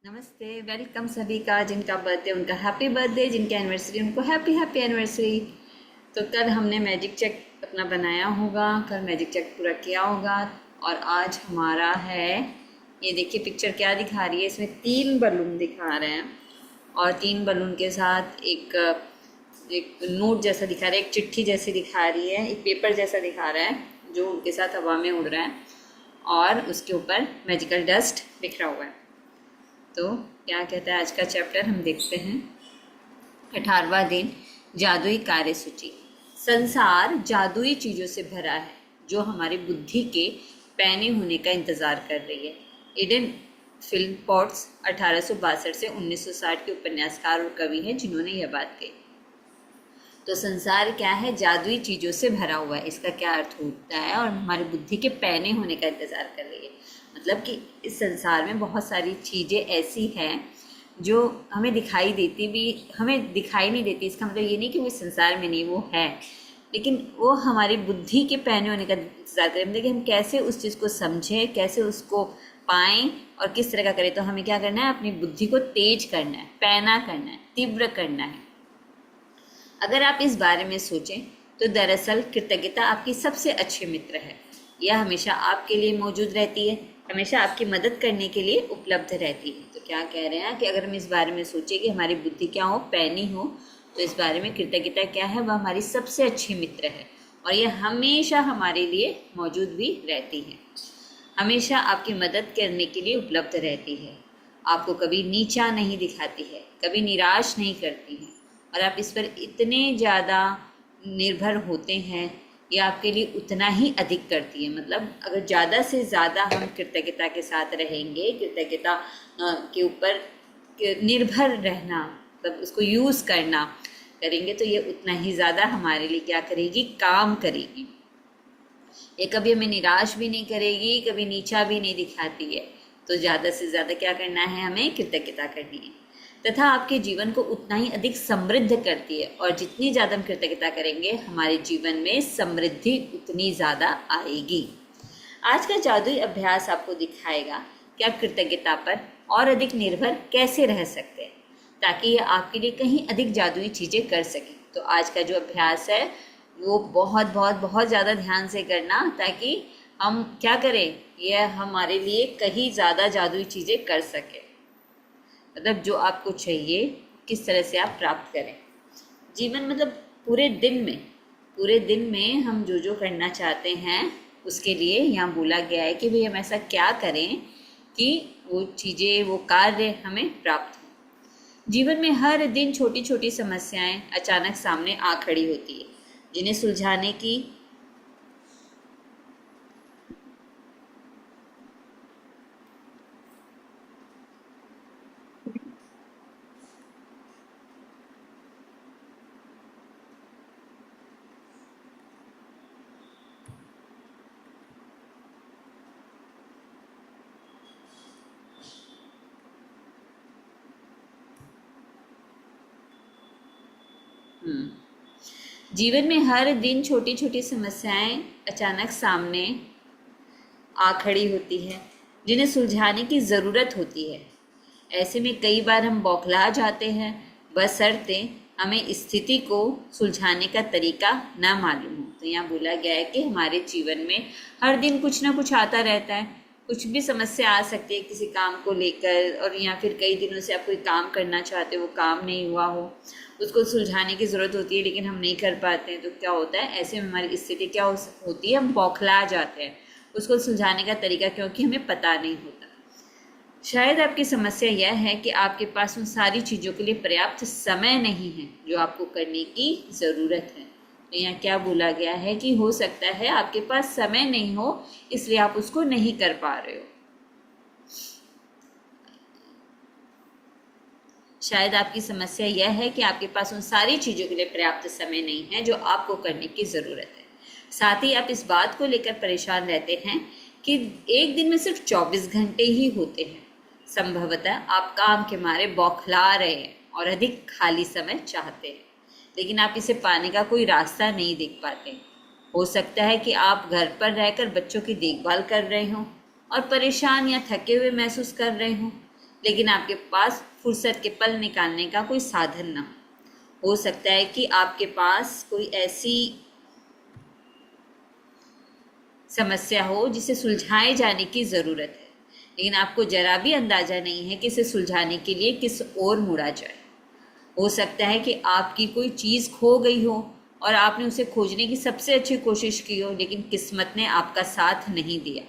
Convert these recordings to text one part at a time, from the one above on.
नमस्ते, वेलकम सभी का। जिनका बर्थडे उनका हैप्पी बर्थडे, जिनकी एनिवर्सरी उनको हैप्पी हैप्पी एनिवर्सरी। तो कल हमने मैजिक चेक अपना बनाया होगा, कल मैजिक चेक पूरा किया होगा। और आज हमारा है, ये देखिए पिक्चर क्या दिखा रही है, इसमें 3 बलून दिखा रहे हैं और 3 बलून के साथ एक एक नोट जैसा दिखा रहा है, एक चिट्ठी जैसी दिखा रही है, एक पेपर जैसा दिखा रहा है जो उनके साथ हवा में उड़ रहा है और उसके ऊपर मैजिकल डस्ट बिखरा हुआ है। तो क्या कहता है आज का चैप्टर, हम देखते हैं। 18वां दिन, जादुई कार्यसूची। संसार जादुई चीज़ों से भरा है जो हमारी बुद्धि के पैने होने का इंतज़ार कर रही है। एडन फिलिपोर्ट्स 1862 से 1960 के उपन्यासकार और कवि हैं जिन्होंने यह बात कही। तो संसार क्या है? जादुई चीज़ों से भरा हुआ है। इसका क्या अर्थ होता है? और हमारी बुद्धि के पैने होने का इंतज़ार कर रही है, मतलब कि इस संसार में बहुत सारी चीज़ें ऐसी हैं जो हमें दिखाई देती भी, हमें दिखाई नहीं देती। इसका मतलब ये नहीं कि वो इस संसार में नहीं, वो है, लेकिन वो हमारी बुद्धि के पैने होने का इंतजार करें। मतलब कि हम कैसे उस चीज़ को समझें, कैसे उसको पाएं और किस तरह का करें। तो हमें क्या करना है? अपनी बुद्धि को तेज करना है, पैना करना है, तीव्र करना है। अगर आप इस बारे में सोचें तो दरअसल कृतज्ञता आपकी सबसे अच्छी मित्र है। यह हमेशा आपके लिए मौजूद रहती है, हमेशा आपकी मदद करने के लिए उपलब्ध रहती है। तो क्या कह रहे हैं कि अगर हम इस बारे में सोचें कि हमारी बुद्धि क्या हो, पैनी हो, तो इस बारे में कृतज्ञता क्या है? वह हमारी सबसे अच्छी मित्र है और यह हमेशा हमारे लिए मौजूद भी रहती है, हमेशा आपकी मदद करने के लिए उपलब्ध रहती है, आपको कभी नीचा नहीं दिखाती है, कभी निराश नहीं करती है और आप इस पर इतने ज़्यादा निर्भर होते हैं, ये आपके लिए उतना ही अधिक करती है। मतलब अगर ज़्यादा से ज़्यादा हम कृतज्ञता के साथ रहेंगे, कृतज्ञता के ऊपर निर्भर रहना, मतलब उसको यूज़ करना करेंगे, तो ये उतना ही ज़्यादा हमारे लिए क्या करेगी? काम करेगी। ये कभी हमें निराश भी नहीं करेगी, कभी नीचा भी नहीं दिखाती है। तो ज़्यादा से ज़्यादा क्या करना है? हमें कृतज्ञता करनी है, तथा आपके जीवन को उतना ही अधिक समृद्ध करती है। और जितनी ज़्यादा हम कृतज्ञता करेंगे, हमारे जीवन में समृद्धि उतनी ज़्यादा आएगी। आज का जादुई अभ्यास आपको दिखाएगा कि आप कृतज्ञता पर और अधिक निर्भर कैसे रह सकते हैं, ताकि यह आपके लिए कहीं अधिक जादुई चीज़ें कर सके। तो आज का जो अभ्यास है वो बहुत बहुत बहुत ज़्यादा ध्यान से करना, ताकि हम क्या करें? यह हमारे लिए कहीं ज़्यादा जादुई चीज़ें कर सके। मतलब जो आपको चाहिए किस तरह से आप प्राप्त करें। जीवन मतलब पूरे दिन में हम जो जो करना चाहते हैं उसके लिए यहाँ बोला गया है कि भाई हम ऐसा क्या करें कि वो चीज़ें, वो कार्य हमें प्राप्त हो। जीवन में हर दिन छोटी छोटी समस्याएं अचानक सामने आ खड़ी होती है, जिन्हें सुलझाने की जीवन में हर दिन छोटी छोटी समस्याएं अचानक सामने आ खड़ी होती है, जिन्हें सुलझाने की ज़रूरत होती है। ऐसे में कई बार हम बौखला जाते हैं, बशर्ते हमें स्थिति को सुलझाने का तरीका ना मालूम हो। तो यहाँ बोला गया है कि हमारे जीवन में हर दिन कुछ ना कुछ आता रहता है, कुछ भी समस्या आ सकती है किसी काम को लेकर, और या फिर कई दिनों से आप कोई काम करना चाहते हो, वो काम नहीं हुआ हो, उसको सुलझाने की ज़रूरत होती है लेकिन हम नहीं कर पाते हैं। तो क्या होता है? ऐसे में हमारी स्थिति क्या होती है? हम बौखला जाते हैं उसको सुलझाने का तरीका, क्योंकि हमें पता नहीं होता। शायद आपकी समस्या यह है कि आपके पास उन सारी चीज़ों के लिए पर्याप्त समय नहीं है जो आपको करने की ज़रूरत है। तो यहाँ क्या बोला गया है कि हो सकता है आपके पास समय नहीं हो, इसलिए आप उसको नहीं कर पा रहे हो। शायद आपकी समस्या यह है कि आपके पास उन सारी चीज़ों के लिए पर्याप्त समय नहीं है जो आपको करने की ज़रूरत है। साथ ही आप इस बात को लेकर परेशान रहते हैं कि एक दिन में सिर्फ 24 घंटे ही होते हैं। संभवतः आप काम के मारे बौखला रहे हैं और अधिक खाली समय चाहते हैं, लेकिन आप इसे पाने का कोई रास्ता नहीं देख पाते। हो सकता है कि आप घर पर रहकर बच्चों की देखभाल कर रहे हों और परेशान या थके हुए महसूस कर रहे हों, लेकिन आपके पास फुर्सत के पल निकालने का कोई साधन ना हो सकता है कि आपके पास कोई ऐसी समस्या हो जिसे सुलझाए जाने की ज़रूरत है, लेकिन आपको जरा भी अंदाज़ा नहीं है कि इसे सुलझाने के लिए किस ओर मुड़ा जाए। हो सकता है कि आपकी कोई चीज़ खो गई हो और आपने उसे खोजने की सबसे अच्छी कोशिश की हो, लेकिन किस्मत ने आपका साथ नहीं दिया।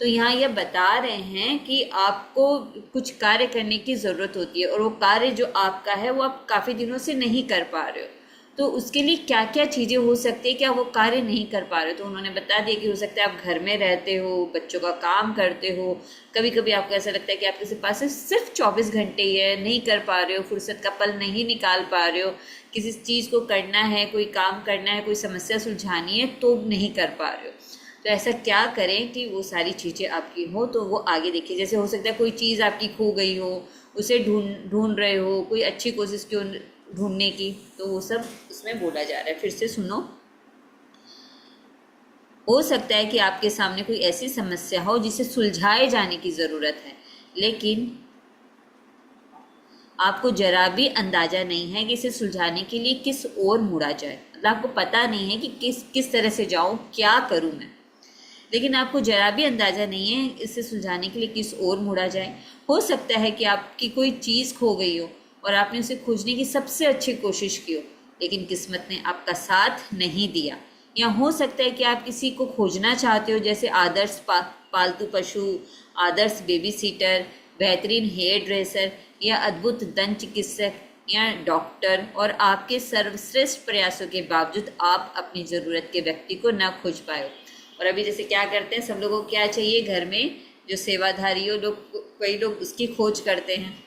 तो यहाँ यह बता रहे हैं कि आपको कुछ कार्य करने की ज़रूरत होती है और वो कार्य जो आपका है वो आप काफ़ी दिनों से नहीं कर पा रहे हो। तो उसके लिए क्या क्या चीज़ें हो सकती है कि आप वो कार्य नहीं कर पा रहे हो। तो उन्होंने बता दिया कि हो सकता है आप घर में रहते हो, बच्चों का काम करते हो, कभी कभी आपको ऐसा लगता है कि आपके पास सिर्फ 24 घंटे ही है, नहीं कर पा रहे हो, फुर्सत का पल नहीं निकाल पा रहे हो, किसी चीज़ को करना है, कोई काम करना है, कोई समस्या सुलझानी है तो नहीं कर पा रहे हो। तो ऐसा क्या करें कि वो सारी चीज़ें आपकी हो, तो वो आगे देखिए। जैसे हो सकता है कोई चीज़ आपकी खो गई हो, उसे ढूंढ रहे हो, कोई अच्छी कोशिश क्यों ढूंढने की, तो वो सब उसमें बोला जा रहा है। फिर से सुनो। हो सकता है कि आपके सामने कोई ऐसी समस्या हो जिसे सुलझाए जाने की ज़रूरत है, लेकिन आपको जरा भी अंदाज़ा नहीं है कि इसे सुलझाने के लिए किस ओर मुड़ा जाए। मतलब आपको पता नहीं है कि किस तरह से जाऊं, क्या करूं मैं, लेकिन आपको जरा भी अंदाज़ा नहीं है इसे सुलझाने के लिए किस ओर मुड़ा जाए। हो सकता है कि आपकी कोई चीज़ खो गई हो और आपने उसे खोजने की सबसे अच्छी कोशिश की हो, लेकिन किस्मत ने आपका साथ नहीं दिया। या हो सकता है कि आप किसी को खोजना चाहते हो, जैसे आदर्श पालतू पशु, आदर्श बेबी सीटर, बेहतरीन हेयर ड्रेसर या अद्भुत दंत चिकित्सक या डॉक्टर, और आपके सर्वश्रेष्ठ प्रयासों के बावजूद आप अपनी ज़रूरत के व्यक्ति को न खोज पाए हो। और अभी जैसे क्या करते हैं, सब लोगों को क्या चाहिए, घर में जो सेवाधारी हो लोग, कई लोग उसकी खोज करते हैं।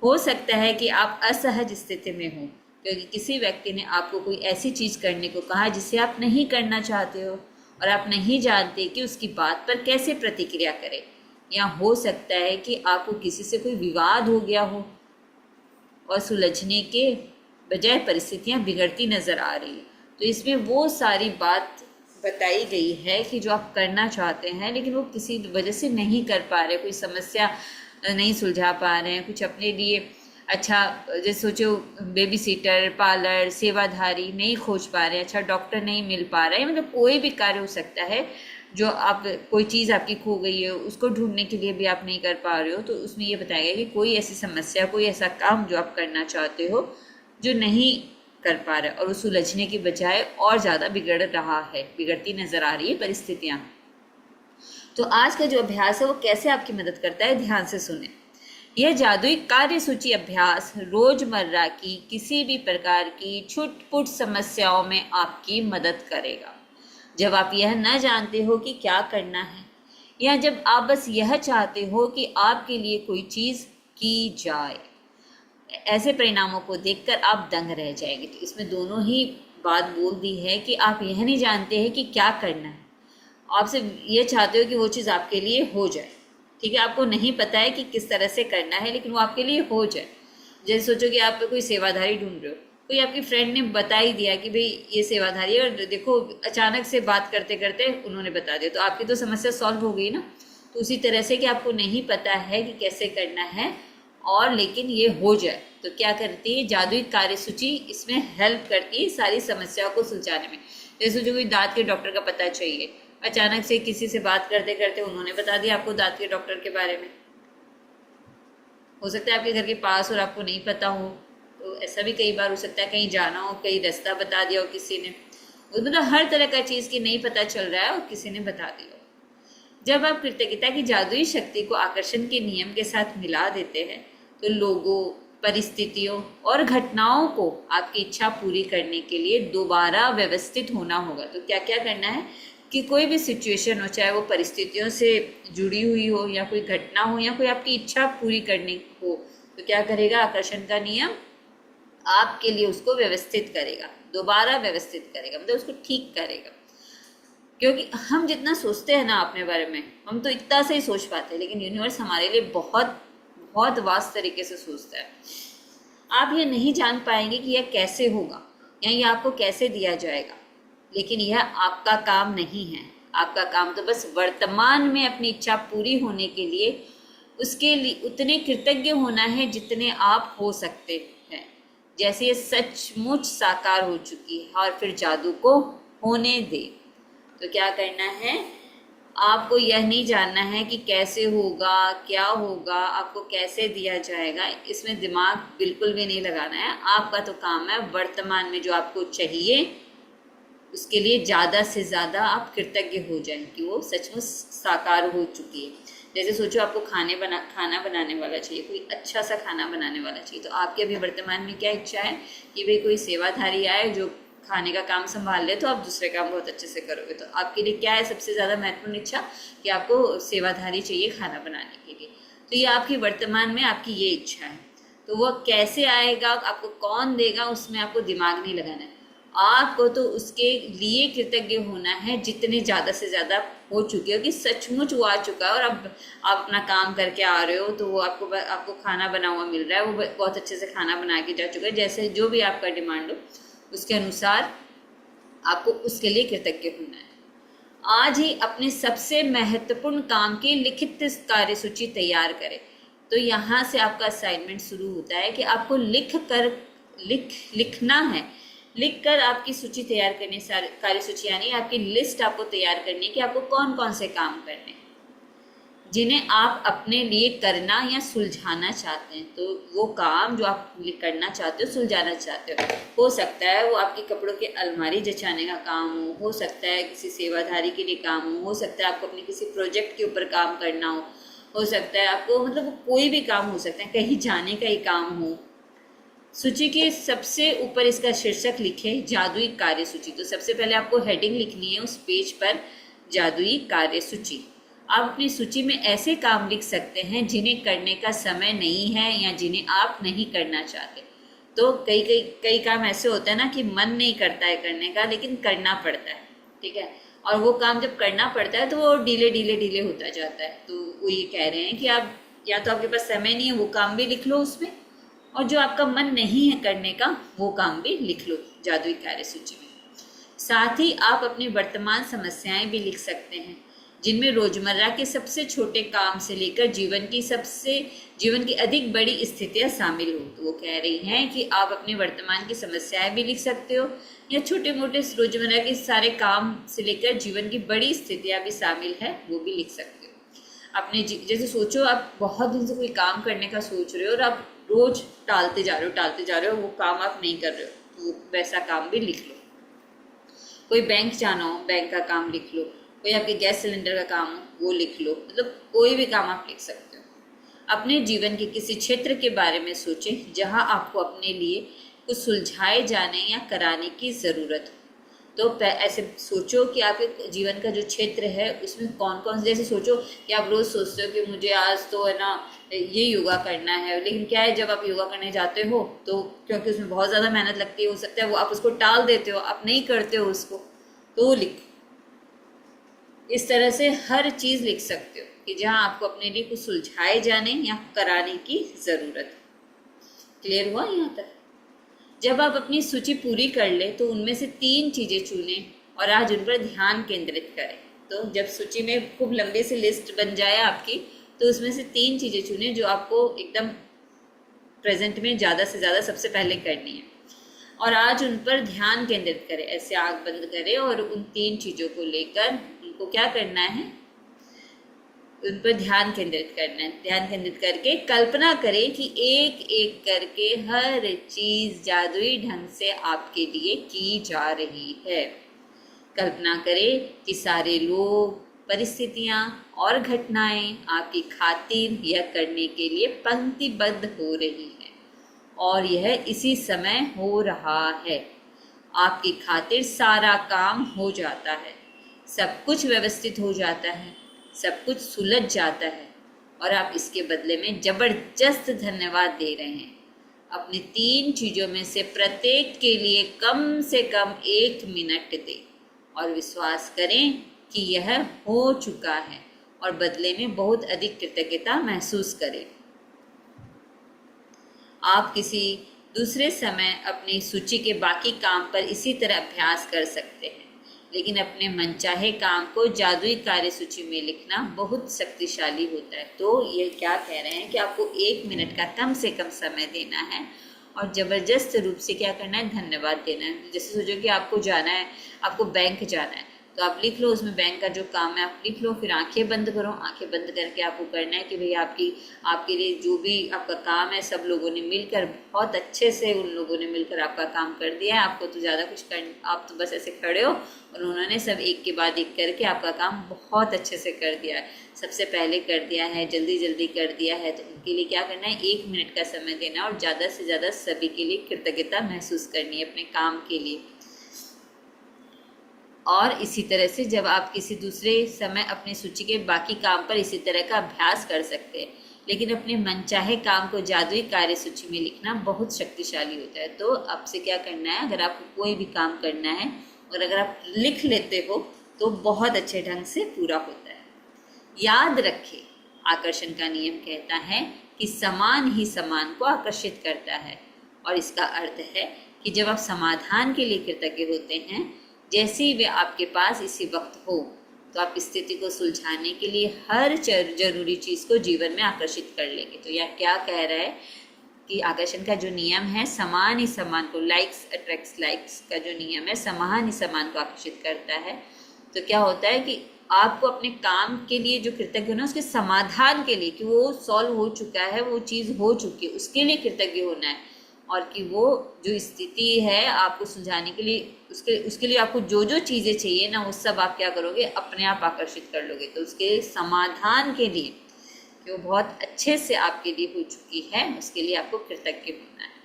हो सकता है कि आप असहज स्थिति में हो क्योंकि किसी व्यक्ति ने आपको कोई ऐसी चीज़ करने को कहा जिसे आप नहीं करना चाहते हो और आप नहीं जानते कि उसकी बात पर कैसे प्रतिक्रिया करें। या हो सकता है कि आपको किसी से कोई विवाद हो गया हो और सुलझने के बजाय परिस्थितियां बिगड़ती नज़र आ रही है। तो इसमें वो सारी बात बताई गई है कि जो आप करना चाहते हैं लेकिन वो किसी वजह से नहीं कर पा रहे, कोई समस्या नहीं सुलझा पा रहे हैं, कुछ अपने लिए अच्छा, जैसे सोचो बेबी सीटर, पार्लर, सेवाधारी नहीं खोज पा रहे हैं, अच्छा डॉक्टर नहीं मिल पा रहा है, मतलब कोई भी कार्य हो सकता है जो आप, कोई चीज़ आपकी खो गई है उसको ढूंढने के लिए भी आप नहीं कर पा रहे हो। तो उसमें ये बताया गया कि कोई ऐसी समस्या, कोई ऐसा काम जो आप करना चाहते हो जो नहीं कर पा रहे और वो सुलझने की बजाय और ज़्यादा बिगड़ रहा है, बिगड़ती नज़र आ रही है परिस्थितियाँ। तो आज का जो अभ्यास है वो कैसे आपकी मदद करता है, ध्यान से सुने। यह जादुई कार्य सूची अभ्यास रोजमर्रा की किसी भी प्रकार की छुटपुट समस्याओं में आपकी मदद करेगा। जब आप यह न जानते हो कि क्या करना है या जब आप बस यह चाहते हो कि आपके लिए कोई चीज़ की जाए, ऐसे परिणामों को देखकर आप दंग रह जाएंगे। तो इसमें दोनों ही बात बोल दी है कि आप यह नहीं जानते हैं कि क्या करना है, आप सिर्फ ये चाहते हो कि वो चीज़ आपके लिए हो जाए। ठीक है, आपको नहीं पता है कि किस तरह से करना है लेकिन वो आपके लिए हो जाए। जैसे सोचो कि आप कोई सेवाधारी ढूंढ रहे हो, कोई आपकी फ्रेंड ने बता ही दिया कि भाई ये सेवाधारी है, और देखो अचानक से बात करते करते उन्होंने बता दिया, तो आपकी तो समस्या सॉल्व हो गई ना। तो उसी तरह से कि आपको नहीं पता है कि कैसे करना है और लेकिन ये हो जाए, तो क्या करती है जादुई कार्यसूची, इसमें हेल्प करती है सारी समस्याओं को सुलझाने में। जैसे जो कोई दांत के डॉक्टर का पता चाहिए, अचानक से किसी से बात करते करते उन्होंने बता दिया आपको दांत के डॉक्टर के बारे में। हो सकता है आपके घर के पास और आपको नहीं पता हो, तो ऐसा भी कई बार हो सकता है, कहीं जाना हो, कहीं रास्ता बता दिया हो किसी ने, मतलब हर तरह का चीज़ की नहीं पता चल रहा है और किसी ने बता दिया। जब आप कृतज्ञता की जादुई शक्ति को आकर्षण के नियम के साथ मिला देते हैं तो लोगों, परिस्थितियों और घटनाओं को आपकी इच्छा पूरी करने के लिए दोबारा व्यवस्थित होना होगा। तो क्या क्या करना है कि कोई भी सिचुएशन हो, चाहे वो परिस्थितियों से जुड़ी हुई हो या कोई घटना हो या कोई आपकी इच्छा पूरी करने हो, तो क्या करेगा आकर्षण का नियम आपके लिए उसको व्यवस्थित करेगा, दोबारा व्यवस्थित करेगा, मतलब उसको ठीक करेगा। क्योंकि हम जितना सोचते हैं ना अपने बारे में, हम तो इतना से ही सोच पाते हैं, लेकिन यूनिवर्स हमारे लिए बहुत बहुत वास्ट तरीके से सोचता है। आप ये नहीं जान पाएंगे कि यह कैसे होगा या ये आपको कैसे दिया जाएगा, लेकिन यह आपका काम नहीं है। आपका काम तो बस वर्तमान में अपनी इच्छा पूरी होने के लिए उसके लिए उतने कृतज्ञ होना है जितने आप हो सकते हैं। जैसे ये सचमुच साकार हो चुकी है और फिर जादू को होने दे। तो क्या करना है, आपको यह नहीं जानना है कि कैसे होगा, क्या होगा, आपको कैसे दिया जाएगा, इसमें दिमाग बिल्कुल भी नहीं लगाना है। आपका तो काम है वर्तमान में जो आपको चाहिए उसके लिए ज़्यादा से ज़्यादा आप कृतज्ञ हो जाएं कि वो सचमुच साकार हो चुकी है। जैसे सोचो आपको खाना बनाने वाला चाहिए, कोई अच्छा सा खाना बनाने वाला चाहिए, तो आपके अभी वर्तमान में क्या इच्छा है कि भाई कोई सेवाधारी आए जो खाने का काम संभाल ले, तो आप दूसरे काम बहुत अच्छे से करोगे। तो आपके लिए क्या है सबसे ज़्यादा महत्वपूर्ण इच्छा, कि आपको सेवाधारी चाहिए खाना बनाने के लिए। तो ये आपकी वर्तमान में आपकी ये इच्छा है। तो वह कैसे आएगा, आपको कौन देगा, उसमें आपको दिमाग नहीं लगाना है। आपको तो उसके लिए कृतज्ञ होना है जितने ज़्यादा से ज़्यादा हो चुके हो, कि सचमुच वो आ चुका है और अब आप अपना काम करके आ रहे हो, तो वो आपको खाना बना हुआ मिल रहा है, वो बहुत अच्छे से खाना बना के जा चुका है। जैसे जो भी आपका डिमांड हो उसके अनुसार आपको उसके लिए कृतज्ञ होना है। आज ही अपने सबसे महत्वपूर्ण काम की लिखित कार्यसूची तैयार करें। तो यहाँ से आपका असाइनमेंट शुरू होता है कि आपको लिखना है। लिखकर आपकी सूची तैयार करनी, कार्यसूची यानी आपकी लिस्ट आपको तैयार करनी है कि आपको कौन कौन से काम करने हैं जिन्हें आप अपने लिए करना या सुलझाना चाहते हैं। तो वो काम जो आप करना चाहते हो, सुलझाना चाहते हो सकता है वो आपकी कपड़ों की अलमारी जचाने का काम हो सकता है किसी सेवाधारी के लिए काम हो सकता है आपको अपने किसी प्रोजेक्ट के ऊपर काम करना हो सकता है आपको मतलब कोई भी काम हो सकता है, कहीं जाने का ही काम हो। सूची के सबसे ऊपर इसका शीर्षक लिखे जादुई कार्यसूची। तो सबसे पहले आपको हेडिंग लिखनी है उस पेज पर, जादुई कार्यसूची। आप अपनी सूची में ऐसे काम लिख सकते हैं जिन्हें करने का समय नहीं है या जिन्हें आप नहीं करना चाहते। तो कई काम ऐसे होते हैं ना कि मन नहीं करता है करने का, लेकिन करना पड़ता है, ठीक है। और वो काम जब करना पड़ता है तो वो डीले होता जाता है। तो वो ये कह रहे हैं कि आप या तो आपके पास समय नहीं है, वो काम भी लिख लो उसमें, और जो आपका मन नहीं है करने का वो काम भी लिख लो जादुई कार्यसूची में। साथ ही आप अपनी वर्तमान समस्याएं भी लिख सकते हैं जिनमें रोजमर्रा के सबसे छोटे काम से लेकर जीवन की अधिक बड़ी स्थितियां शामिल हो। तो वो कह रही हैं कि आप अपने वर्तमान की समस्याएं भी लिख सकते हो या छोटे मोटे रोजमर्रा के सारे काम से लेकर जीवन की बड़ी स्थितियां भी शामिल है वो भी लिख सकते हो। अपने जैसे सोचो आप बहुत दिन से कोई काम करने का सोच रहे हो और आप रोज टालते जा रहे हो, वो काम आप नहीं कर रहे हो, तो वैसा काम भी लिख लो। कोई बैंक जाना हो, बैंक का काम लिख लो। कोई आपके गैस सिलेंडर का काम हो वो लिख लो। मतलब कोई भी काम आप लिख सकते हो। अपने जीवन के किसी क्षेत्र के बारे में सोचें जहां आपको अपने लिए कुछ सुलझाए जाने या कराने की ज़रूरत हो। तो ऐसे सोचो कि आपके जीवन का जो क्षेत्र है उसमें कौन कौन से, जैसे सोचो कि आप रोज़ सोचते हो कि मुझे आज तो है ना ये योगा करना है, लेकिन क्या है जब आप योगा करने जाते हो तो क्योंकि उसमें बहुत ज़्यादा मेहनत लगती है, हो सकता है वो आप उसको टाल देते हो, आप नहीं करते हो उसको, तो वो लिखो। इस तरह से हर चीज़ लिख सकते हो कि जहाँ आपको अपने लिए कुछ सुलझाए जाने या कराने की ज़रूरत है। क्लियर हुआ यहाँ तक? जब आप अपनी सूची पूरी कर ले तो उनमें से 3 चीज़ें चुनें और आज उन पर ध्यान केंद्रित करें। तो जब सूची में खूब लंबी सी लिस्ट बन जाए आपकी, तो उसमें से 3 चीज़ें चुनें जो आपको एकदम प्रेजेंट में ज़्यादा से ज़्यादा सबसे पहले करनी है, और आज उन पर ध्यान केंद्रित करें। ऐसे आँख बंद करें और उन 3 चीज़ों को लेकर उनको क्या करना है, उन पर ध्यान केंद्रित करना है। ध्यान केंद्रित करके कल्पना करें कि एक एक करके हर चीज़ जादुई ढंग से आपके लिए की जा रही है। कल्पना करें कि सारे लोग, परिस्थितियाँ और घटनाएं आपकी खातिर यह करने के लिए पंक्तिबद्ध हो रही हैं और यह इसी समय हो रहा है। आपकी खातिर सारा काम हो जाता है, सब कुछ व्यवस्थित हो जाता है, सब कुछ सुलझ जाता है और आप इसके बदले में जबरदस्त धन्यवाद दे रहे हैं। अपनी 3 चीज़ों में से प्रत्येक के लिए कम से कम 1 मिनट दें और विश्वास करें कि यह हो चुका है और बदले में बहुत अधिक कृतज्ञता महसूस करें। आप किसी दूसरे समय अपनी सूची के बाकी काम पर इसी तरह अभ्यास कर सकते हैं। लेकिन अपने मनचाहे काम को जादुई कार्य सूची में लिखना बहुत शक्तिशाली होता है। तो ये क्या कह रहे हैं कि आपको 1 मिनट का कम से कम समय देना है और ज़बरदस्त रूप से क्या करना है, धन्यवाद देना है। जैसे सोचो कि आपको जाना है, आपको बैंक जाना है, तो आप लिख लो उसमें बैंक का जो काम है आप लिख लो, फिर आंखें बंद करो। आंखें बंद करके आपको करना है कि भाई आपके लिए जो भी आपका काम है सब लोगों ने मिलकर बहुत अच्छे से, उन लोगों ने मिलकर आपका काम कर दिया है। आपको तो ज़्यादा कुछ कर, आप तो बस ऐसे खड़े हो और उन्होंने सब एक के बाद एक करके आपका काम बहुत अच्छे से कर दिया है, सबसे पहले कर दिया है, जल्दी जल्दी कर दिया है। तो उनके लिए क्या करना है, 1 मिनट का समय देना और ज़्यादा से ज़्यादा सभी के लिए कृतज्ञता महसूस करनी है अपने काम के लिए। और इसी तरह से जब आप किसी दूसरे समय अपनी सूची के बाकी काम पर इसी तरह का अभ्यास कर सकते हैं, लेकिन अपने मनचाहे काम को जादुई कार्य सूची में लिखना बहुत शक्तिशाली होता है। तो आपसे क्या करना है, अगर आपको कोई भी काम करना है और अगर आप लिख लेते हो तो बहुत अच्छे ढंग से पूरा होता है। याद रखें, आकर्षण का नियम कहता है कि समान ही समान को आकर्षित करता है, और इसका अर्थ है कि जब आप समाधान के लिए कृतज्ञ होते हैं, जैसे ही वे आपके पास इसी वक्त हो, तो आप स्थिति को सुलझाने के लिए हर जरूरी चीज़ को जीवन में आकर्षित कर लेंगे। तो यह क्या कह रहा है कि आकर्षण का जो नियम है, समान ही समान को, लाइक्स अट्रैक्ट्स लाइक्स का जो नियम है, समान ही समान को आकर्षित करता है। तो क्या होता है कि आपको अपने काम के लिए जो कृतज्ञ होना है, उसके समाधान के लिए, कि वो सॉल्व हो चुका है, वो चीज़ हो चुकी है, उसके लिए कृतज्ञ होना है। और कि वो जो स्थिति है आपको सुलझाने के लिए, उसके लिए आपको जो जो चीज़ें चाहिए ना, वो सब आप क्या करोगे, अपने आप आकर्षित कर लोगे। तो उसके समाधान के लिए, कि वो बहुत अच्छे से आपके लिए हो चुकी है, उसके लिए आपको कृतज्ञ होना है।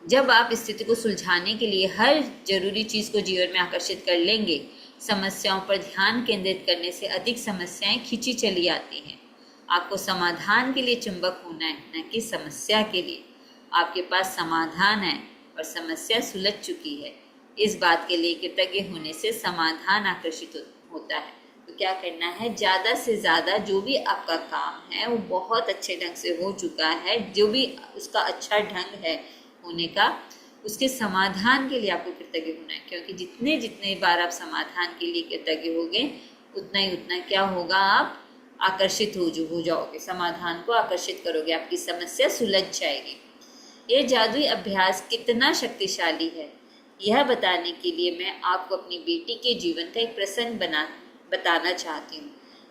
जब आप स्थिति को सुलझाने के लिए हर जरूरी चीज़ को जीवन में आकर्षित कर लेंगे, समस्याओं पर ध्यान केंद्रित करने से अधिक समस्याएं खींची चली आती हैं। आपको समाधान के लिए चुंबक होना है, न कि समस्या के लिए। आपके पास समाधान है और समस्या सुलझ चुकी है। इस बात के लिए कृतज्ञ होने से समाधान आकर्षित होता है। तो क्या करना है, ज़्यादा से ज़्यादा जो भी आपका काम है वो बहुत अच्छे ढंग से हो चुका है, जो भी उसका अच्छा ढंग है होने का, उसके समाधान के लिए आपको कृतज्ञ होना है। क्योंकि जितने जितने बार आप समाधान के लिए कृतज्ञ होगे, उतना ही उतना क्या होगा, आप आकर्षित हो जाओगे, समाधान को आकर्षित करोगे, आपकी समस्या सुलझ जाएगी। ये जादुई अभ्यास कितना शक्तिशाली है, यह बताने के लिए मैं आपको अपनी बेटी के जीवन का एक प्रसंग बताना चाहती हूँ,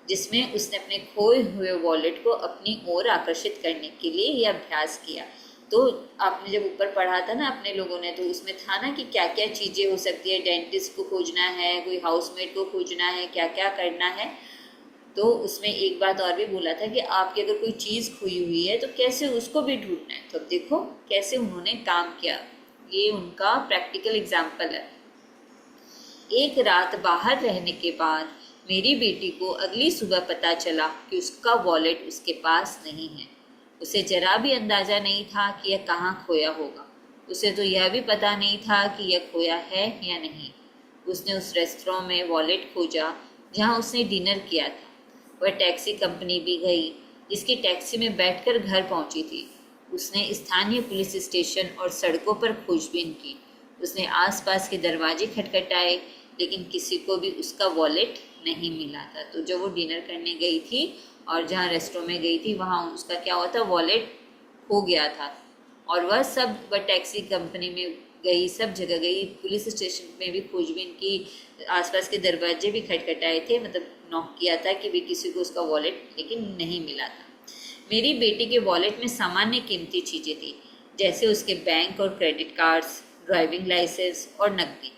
जिसमें उसने अपने खोए हुए वॉलेट को अपनी ओर आकर्षित करने के लिए यह अभ्यास किया। तो आपने जब ऊपर पढ़ा था ना अपने लोगों ने, तो उसमें था ना कि क्या क्या चीज़ें हो सकती है, डेंटिस्ट को खोजना है, कोई हाउसमेट को खोजना है, क्या क्या करना है। तो उसमें एक बात और भी बोला था कि आपकी अगर कोई चीज़ खोई हुई है तो कैसे उसको भी ढूंढना है। तो अब देखो कैसे उन्होंने काम किया, ये उनका प्रैक्टिकल एग्जाम्पल है। एक रात बाहर रहने के बाद मेरी बेटी को अगली सुबह पता चला कि उसका वॉलेट उसके पास नहीं है। उसे जरा भी अंदाज़ा नहीं था कि यह कहाँ खोया होगा। उसे तो यह भी पता नहीं था कि यह खोया है या नहीं। उसने उस रेस्टोरेंट में वॉलेट खोजा जहाँ उसने डिनर किया था। वह टैक्सी कंपनी भी गई, जिसकी टैक्सी में बैठकर घर पहुंची थी। उसने स्थानीय पुलिस स्टेशन और सड़कों पर खोजबीन की। उसने आसपास के दरवाजे खटखटाए, लेकिन किसी को भी उसका वॉलेट नहीं मिला था। तो जब वो डिनर करने गई थी और जहाँ रेस्टोरेंट में गई थी, वहाँ उसका क्या हुआ था, वॉलेट खो गया था। और वह टैक्सी कंपनी में गई, सब जगह गई, पुलिस स्टेशन में भी खोजबीन की, आसपास के दरवाजे भी खटखटाए थे, मतलब नॉक किया था कि भी किसी को उसका वॉलेट, लेकिन नहीं मिला था। मेरी बेटी के वॉलेट में सामान्य कीमती चीज़ें थी, जैसे उसके बैंक और क्रेडिट कार्ड्स, ड्राइविंग लाइसेंस और नकदी।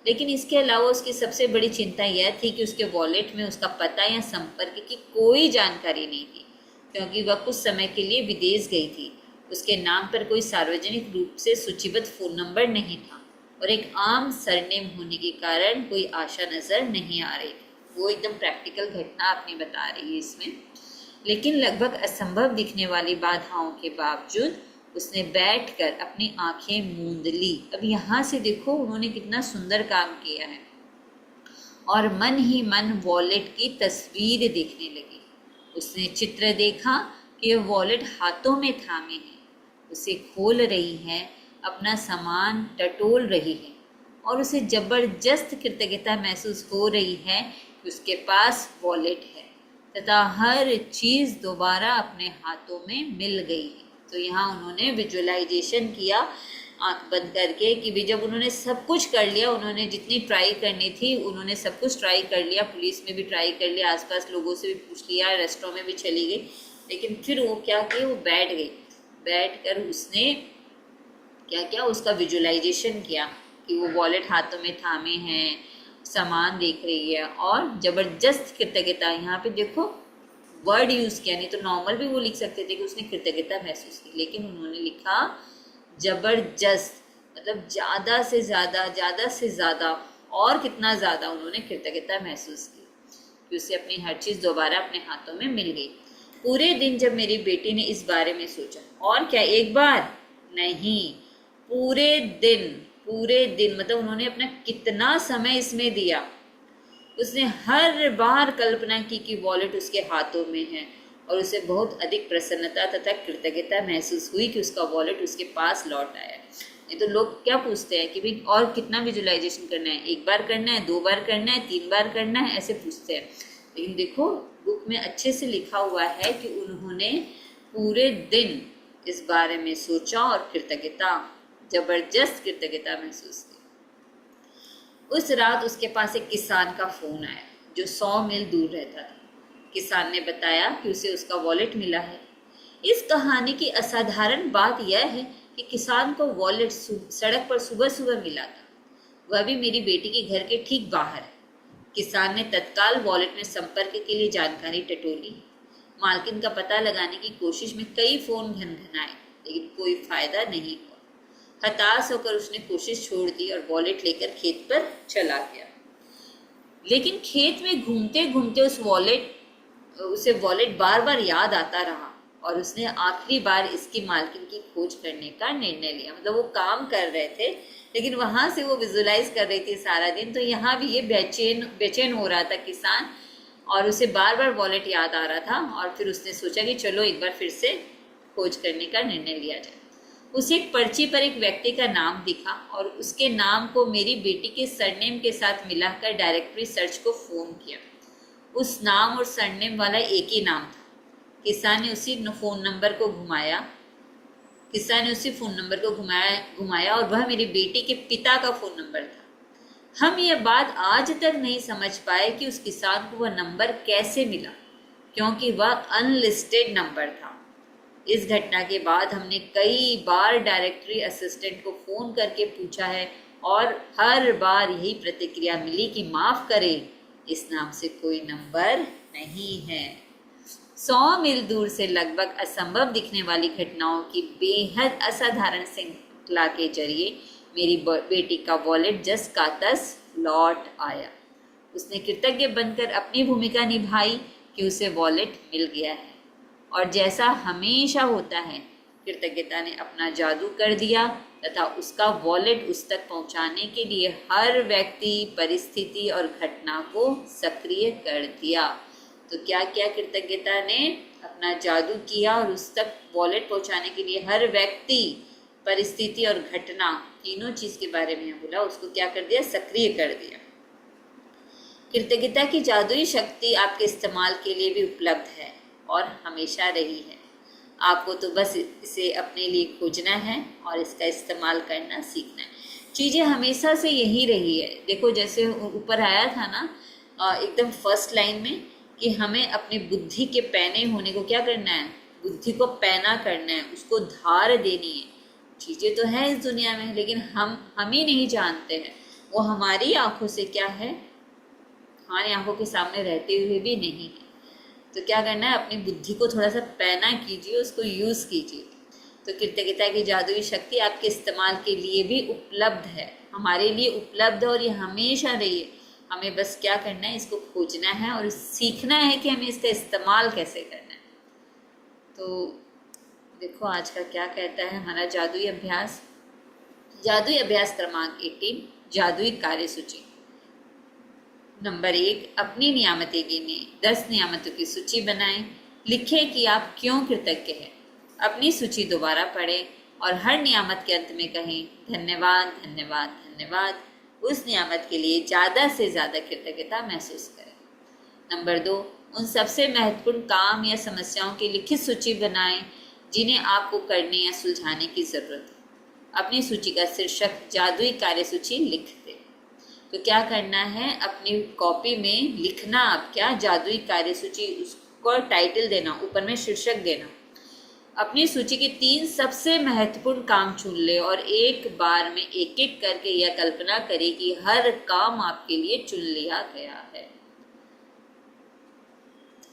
लेकिन इसके अलावा उसकी सबसे बड़ी चिंता यह थी कि उसके वॉलेट में उसका पता या संपर्क की कोई जानकारी नहीं थी, क्योंकि वह कुछ समय के लिए विदेश गई थी। उसके नाम पर कोई सार्वजनिक रूप से सूचीबद्ध फ़ोन नंबर नहीं था और एक आम सरनेम होने के कारण कोई आशा नज़र नहीं आ रही थी। वो एकदम प्रैक्टिकल घटना अपनी बता रही है इसमें। लेकिन लगभग असंभव दिखने वाली बाधाओं के बावजूद उसने बैठकर अपनी आंखें मूंद ली। अब यहाँ से देखो उन्होंने कितना सुंदर काम किया है, और मन ही मन वॉलेट की तस्वीर देखने लगी। उसने चित्र देखा कि वह वॉलेट हाथों में थामे है, उसे खोल रही है, अपना सामान टटोल रही है और उसे जबरदस्त कृतज्ञता महसूस हो रही है कि उसके पास वॉलेट है तथा हर चीज़ दोबारा अपने हाथों में मिल गई है। तो यहाँ उन्होंने विजुअलाइजेशन किया आंख बंद करके कि भी जब उन्होंने सब कुछ कर लिया, उन्होंने जितनी ट्राई करनी थी उन्होंने सब कुछ ट्राई कर लिया, पुलिस में भी ट्राई कर लिया, आसपास लोगों से भी पूछ लिया, रेस्टोरेंट में भी चली गई, लेकिन फिर वो क्या किया, वो बैठ गई। बैठ कर उसने क्या किया, उसका विजुअलाइजेशन किया कि वो वॉलेट हाथों में थामे हैं, सामान देख रही है और ज़बरदस्त कृतज्ञता। यहाँ पे देखो वर्ड यूज़ किया, नहीं तो नॉर्मल भी वो लिख सकते थे कि उसने कृतज्ञता महसूस की, लेकिन उन्होंने लिखा जबरदस्त, मतलब ज़्यादा से ज़्यादा, ज़्यादा से ज़्यादा, और कितना ज़्यादा उन्होंने कृतज्ञता महसूस की कि उसे अपनी हर चीज़ दोबारा अपने हाथों में मिल गई। पूरे दिन जब मेरी बेटी ने इस बारे में सोचा, और क्या एक बार नहीं, पूरे दिन मतलब उन्होंने अपना कितना समय इसमें दिया। उसने हर बार कल्पना की कि वॉलेट उसके हाथों में है और उसे बहुत अधिक प्रसन्नता तथा कृतज्ञता महसूस हुई कि उसका वॉलेट उसके पास लौट आया। नहीं तो लोग क्या पूछते हैं कि भाई और कितना विजुअलाइजेशन करना है, एक बार करना है, 2 बार करना है, 3 बार करना है, ऐसे पूछते हैं। लेकिन देखो बुक में अच्छे से लिखा हुआ है कि उन्होंने पूरे दिन इस बारे में सोचा और कृतज्ञता, जबरदस्त कृतज्ञता महसूस की। उस रात उसके पास एक किसान का फोन आया जो 100 मील दूर रहता था। किसान ने बताया कि उसे उसका वॉलेट मिला है। इस कहानी की असाधारण बात यह है कि किसान को वॉलेट सड़क पर सुबह सुबह मिला था, वह भी मेरी बेटी के घर के ठीक बाहर। किसान ने तत्काल वॉलेट में संपर्क के लिए जानकारी टटोली। मालकिन का पता लगाने की कोशिश में कई फोन घनघनाए, लेकिन कोई फायदा नहीं हुआ। हताश होकर उसने कोशिश छोड़ दी और वॉलेट लेकर खेत पर चला गया। लेकिन खेत में घूमते घूमते उसे वॉलेट बार बार याद आता रहा और उसने आखिरी बार इसकी मालकिन की खोज करने का निर्णय लिया। मतलब वो काम कर रहे थे लेकिन वहां से वो विजुअलाइज कर रही थी सारा दिन, तो यहाँ भी ये बेचैन हो रहा था किसान, और उसे बार बार वॉलेट याद आ रहा था। और फिर उसने सोचा कि चलो एक बार फिर से खोज करने का निर्णय लिया जाए। उसे एक पर्ची पर एक व्यक्ति का नाम दिखा और उसके नाम को मेरी बेटी के सरनेम के साथ मिलाकर डायरेक्टरी सर्च को फोन किया। उस नाम और सरनेम वाला एक ही नाम था। किसान ने उसी फ़ोन नंबर को घुमाया और वह मेरी बेटी के पिता का फ़ोन नंबर था। हम यह बात आज तक नहीं समझ पाए कि उस किसान को वह नंबर कैसे मिला, क्योंकि वह अनलिस्टेड नंबर था। इस घटना के बाद हमने कई बार डायरेक्टरी असिस्टेंट को फ़ोन करके पूछा है और हर बार यही प्रतिक्रिया मिली कि माफ़ करें, इस नाम से कोई नंबर नहीं है। 100 मील दूर से लगभग असंभव दिखने वाली घटनाओं की बेहद असाधारण श्रृंखला के जरिए मेरी बेटी का वॉलेट जस का तस लौट आया। उसने कृतज्ञ बनकर अपनी भूमिका निभाई कि उसे वॉलेट मिल गया है, और जैसा हमेशा होता है कृतज्ञता ने अपना जादू कर दिया तथा उसका वॉलेट उस तक पहुंचाने के लिए हर व्यक्ति, परिस्थिति और घटना को सक्रिय कर दिया। तो क्या किया कृतज्ञता ने? अपना जादू किया और उस तक वॉलेट पहुंचाने के लिए हर व्यक्ति, परिस्थिति और घटना, तीनों चीज के बारे में बोला, उसको क्या कर दिया? सक्रिय कर दिया। कृतज्ञता की जादुई शक्ति आपके इस्तेमाल के लिए भी उपलब्ध है और हमेशा रही है। आपको तो बस इसे अपने लिए खोजना है और इसका इस्तेमाल करना सीखना है। चीज़ें हमेशा से यही रही है। देखो जैसे ऊपर आया था ना एकदम फर्स्ट लाइन में कि हमें अपनी बुद्धि के पैने होने को क्या करना है? बुद्धि को पैना करना है, उसको धार देनी है। चीज़ें तो हैं इस दुनिया में लेकिन हम ही नहीं जानते हैं। वो हमारी आंखों से क्या है, हमारी आंखों के सामने रहते हुए भी नहीं है। तो क्या करना है? अपनी बुद्धि को थोड़ा सा पैना कीजिए, उसको यूज़ कीजिए। तो कृतज्ञता की जादुई शक्ति आपके इस्तेमाल के लिए भी उपलब्ध है, हमारे लिए उपलब्ध है और ये हमेशा रही है। हमें बस क्या करना है? इसको खोजना है और सीखना है कि हमें इसका इस्तेमाल कैसे करना है। तो देखो आज का क्या कहता है हमारा जादुई अभ्यास। जादुई अभ्यास क्रमांक 18, जादुई कार्यसूची। नंबर 1, अपनी नियामतें गिनें। 10 नियामतों की सूची बनाएं। लिखें कि आप क्यों कृतज्ञ हैं। अपनी सूची दोबारा पढ़ें और हर नियामत के अंत में कहें धन्यवाद, धन्यवाद, धन्यवाद। उस नियामत के लिए ज़्यादा से ज़्यादा कृतज्ञता महसूस करें। नंबर 2, उन सबसे महत्वपूर्ण काम या समस्याओं की लिखित सूची बनाएं जिन्हें आपको करने या सुलझाने की ज़रूरत है। अपनी सूची का शीर्षक जादुई कार्यसूची लिख दें। तो क्या करना है, अपनी कॉपी में लिखना, आप क्या जादुई कार्यसूची, उसको टाइटल देना, ऊपर में शीर्षक देना। अपनी सूची के 3 सबसे महत्वपूर्ण काम चुन ले और एक बार में एक एक करके यह कल्पना करें कि हर काम आपके लिए चुन लिया गया है।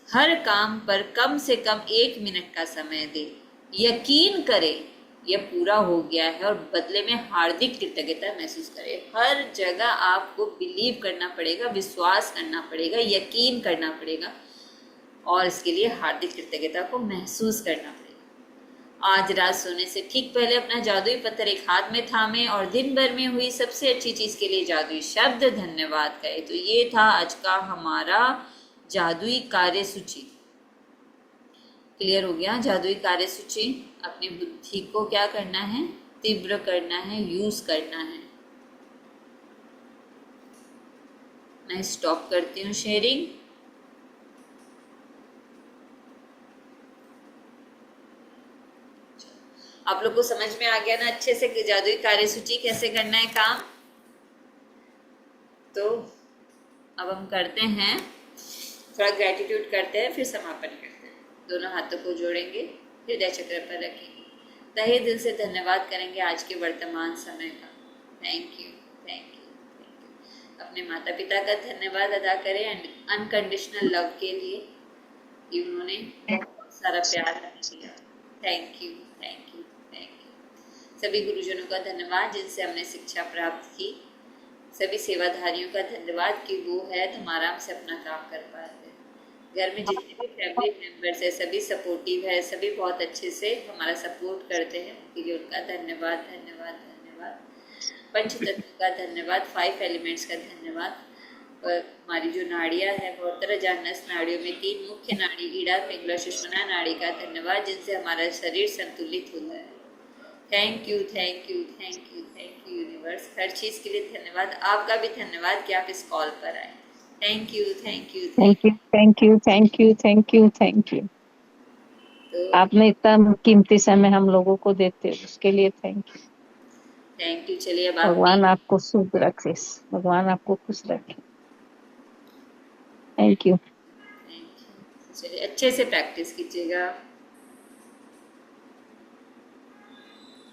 हर काम पर कम से कम 1 मिनट का समय दें। यकीन करें यह पूरा हो गया है और बदले में हार्दिक कृतज्ञता महसूस करें। हर जगह आपको बिलीव करना पड़ेगा, विश्वास करना पड़ेगा, यकीन करना पड़ेगा और इसके लिए हार्दिक कृतज्ञता को महसूस करना पड़ेगा। आज रात सोने से ठीक पहले अपना जादुई पत्थर एक हाथ में थामे और दिन भर में हुई सबसे अच्छी चीज के लिए जादुई शब्द धन्यवाद कहे। तो ये था आज का हमारा जादुई कार्य सूची। क्लियर हो गया? जादुई कार्य सूची, अपनी बुद्धि को क्या करना है, तीव्र करना है, यूज करना है। मैं स्टॉप करती हूँ शेयरिंग। आप लोग को समझ में आ गया ना अच्छे से कि जादुई कार्य सूची कैसे करना है काम? तो अब हम करते हैं, थोड़ा ग्रेटिट्यूड करते हैं, फिर समापन करते हैं। दोनों हाथों को जोड़ेंगे, हृदय चक्र पर रखेंगे, तहे दिल से धन्यवाद करेंगे आज के वर्तमान समय का। Thank you, thank you, thank you. अपने माता पिता का धन्यवाद अदा करें अनकंडीशनल लव के लिए, उन्होंने बहुत सारा प्यार दिया। Thank you, thank you, thank you. सभी गुरुजनों का धन्यवाद जिनसे हमने शिक्षा प्राप्त की। सभी सेवाधारियों का धन्यवाद कि वो है तुम आराम से अपना काम कर पाते हैं। घर में जितने भी फैमिली मेंबर्स है सभी सपोर्टिव है, सभी बहुत अच्छे से हमारा सपोर्ट करते हैं, उनके लिए उनका धन्यवाद, धन्यवाद, धन्यवाद। पंचतत्व का धन्यवाद, 5 एलिमेंट्स का धन्यवाद। और हमारी जो नाड़ियाँ हैं, 72,000 नस नाड़ियों में 3 मुख्य नाड़ी, ईड़ा, पिंगला, सुषुम्ना नाड़ी का धन्यवाद जिनसे हमारा शरीर संतुलित होता है। Thank you, thank you, thank you, thank you universe. हर चीज़ के लिए धन्यवाद। आपका भी धन्यवाद कि आप इस कॉल पर आए। Thank you, thank you, thank you, thank you, thank you, thank you, thank you. तो आपने इतना कीमती समय हम लोगों को देते हो, उसके लिए थैंक यू। Thank you. चलिए अब आप भगवान आपको शुभ रखे, भगवान आपको खुश रखे। Thank you. चलिए अच्छे से प्रैक्टिस कीजिएगा।